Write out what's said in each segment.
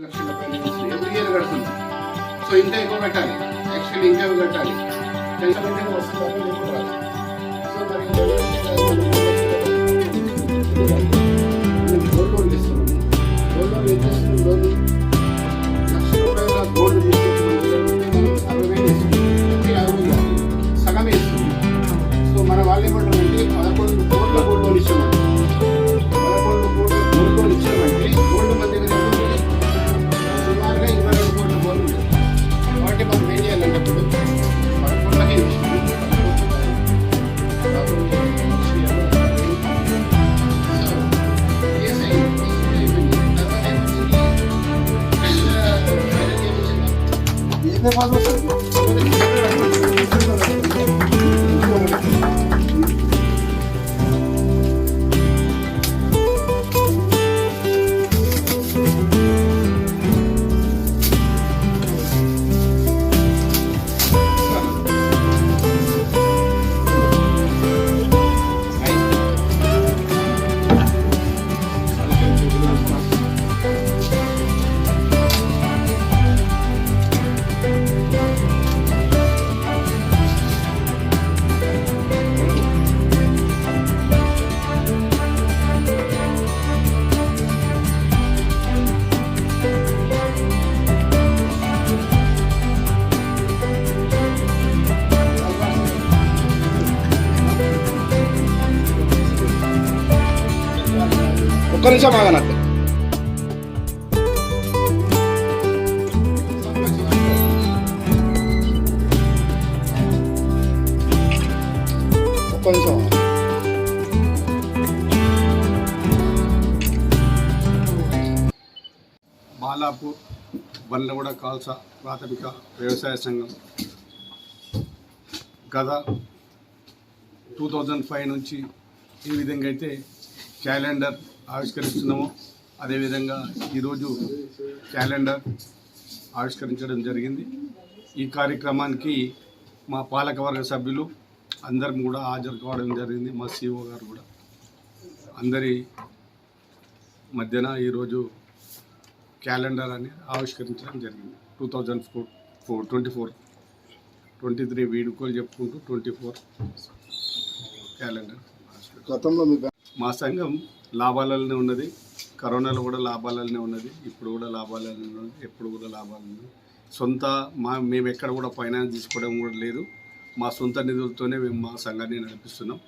లక్షల every year కడుతుంది. So ఇంకా ఎక్కువ కట్టాలి, యాక్చువల్లీ ఇంకా కట్టాలి. కొంతమంది వస్తున్నారు, ఎక్కువ రాదు. సో మరి గోల్డ్ లోన్ ఇస్తున్నాము. గోల్డ్ లోన్ ఏం చేస్తున్నాం? లోన్ ₹1,00,000 గోల్డ్ తీసుకొచ్చి 60,000 ఇస్తున్నాం, సగమే ఇస్తున్నాం. సో మన వాళ్ళు ఏమంటారంటే 11 కోట్ల గోల్డ్ లోన్ ఇచ్చామండి. 11 కోట్ల గోల్డ్ లోన్ ఇచ్చామంటే గోల్డ్ మన దగ్గర సుమారుగా 22 కోట్ల గోల్డ్ ఉంది. కాబట్టి మనం ఏం చేయాలంటే ఇప్పుడు 10 కోట్లకే ఇచ్చాము. ఒక్క నిమిషం ఆగనట్టు. ఒక్క నిమిషం. బాలాపూర్ బండ్లగూడ కాల్సా ప్రాథమిక వ్యవసాయ సంఘం గత 2005 నుంచి ఈ విధంగా అయితే క్యాలెండర్ ఆవిష్కరిస్తున్నాము. అదేవిధంగా ఈరోజు క్యాలెండర్ ఆవిష్కరించడం జరిగింది. ఈ కార్యక్రమానికి మా పాలకవర్గ సభ్యులు అందరం కూడా హాజరు కావడం జరిగింది. మా సిఓ గారు కూడా అందరి మధ్యన ఈరోజు క్యాలెండర్ అని ఆవిష్కరించడం జరిగింది. 2024 23 వీడుకోలు చెప్పుకుంటూ 24 క్యాలెండర్. గతంలో మా సంఘం లాభాలలోనే ఉన్నది. కరోనాలో కూడా లాభాలలోనే ఉన్నది, ఇప్పుడు కూడా లాభాలలోనే ఉన్నది, ఎప్పుడు కూడా లాభాలు ఉన్నది. మేము ఎక్కడ కూడా ఫైనాన్స్ తీసుకోవడం కూడా లేదు. మా సొంత నిధులతోనే మేము మా సంఘాన్ని నడిపిస్తున్నాం.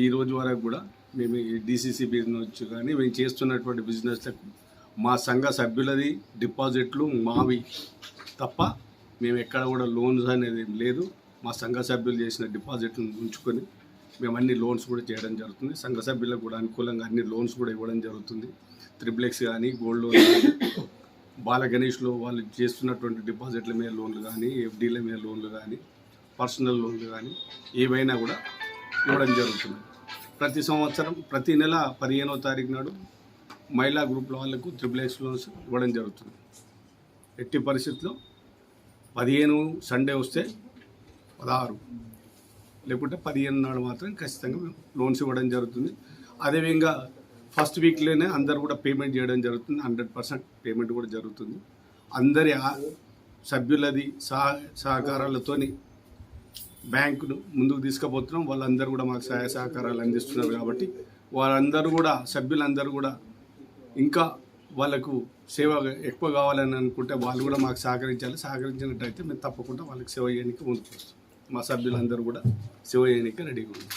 ఈ రోజు వరకు కూడా మేము ఈ డిసిసి బిజినెస్ కానీ మేము చేస్తున్నటువంటి బిజినెస్లకు మా సంఘ సభ్యులది డిపాజిట్లు మావి తప్ప మేము ఎక్కడ కూడా లోన్స్ అనేది లేదు. మా సంఘ సభ్యులు చేసిన డిపాజిట్లను ఉంచుకొని మేము అన్ని లోన్స్ కూడా చేయడం జరుగుతుంది. సంఘ సభ్యులకు కూడా అనుకూలంగా అన్ని లోన్స్ కూడా ఇవ్వడం జరుగుతుంది. XXX కానీ, గోల్డ్ లోన్ కానీ, బాల గణేష్లో వాళ్ళు చేస్తున్నటువంటి డిపాజిట్ల మీద లోన్లు కానీ, FDల మీద లోన్లు కానీ, పర్సనల్ లోన్లు కానీ ఏవైనా కూడా ఇవ్వడం జరుగుతుంది. ప్రతి సంవత్సరం ప్రతి నెల 15వ తారీఖు నాడు మహిళా గ్రూప్ల వాళ్ళకు XXX లోన్స్ ఇవ్వడం జరుగుతుంది. ఎట్టి పరిస్థితుల్లో 15 సండే వస్తే 16 లేకుంటే 15 నాడు మాత్రం ఖచ్చితంగా లోన్స్ ఇవ్వడం జరుగుతుంది. అదేవిధంగా ఫస్ట్ వీక్లోనే అందరు కూడా పేమెంట్ చేయడం జరుగుతుంది. 100% పేమెంట్ కూడా జరుగుతుంది. అందరి సభ్యులది సహకారాలతోని బ్యాంకును ముందుకు తీసుకుపోతున్నాం. వాళ్ళందరూ కూడా మాకు సహాయ సహకారాలు అందిస్తున్నారు. కాబట్టి వాళ్ళందరూ కూడా సభ్యులందరూ కూడా ఇంకా వాళ్ళకు సేవ ఎక్కువ కావాలని అనుకుంటే వాళ్ళు కూడా మాకు సహకరించాలి. సహకరించినట్టయితే మేము తప్పకుండా వాళ్ళకి సేవ చేయడానికి ముందుకు వస్తాం. మా సభ్యులందరూ కూడా సేవ చేయడానికి రెడీగా ఉన్నారు.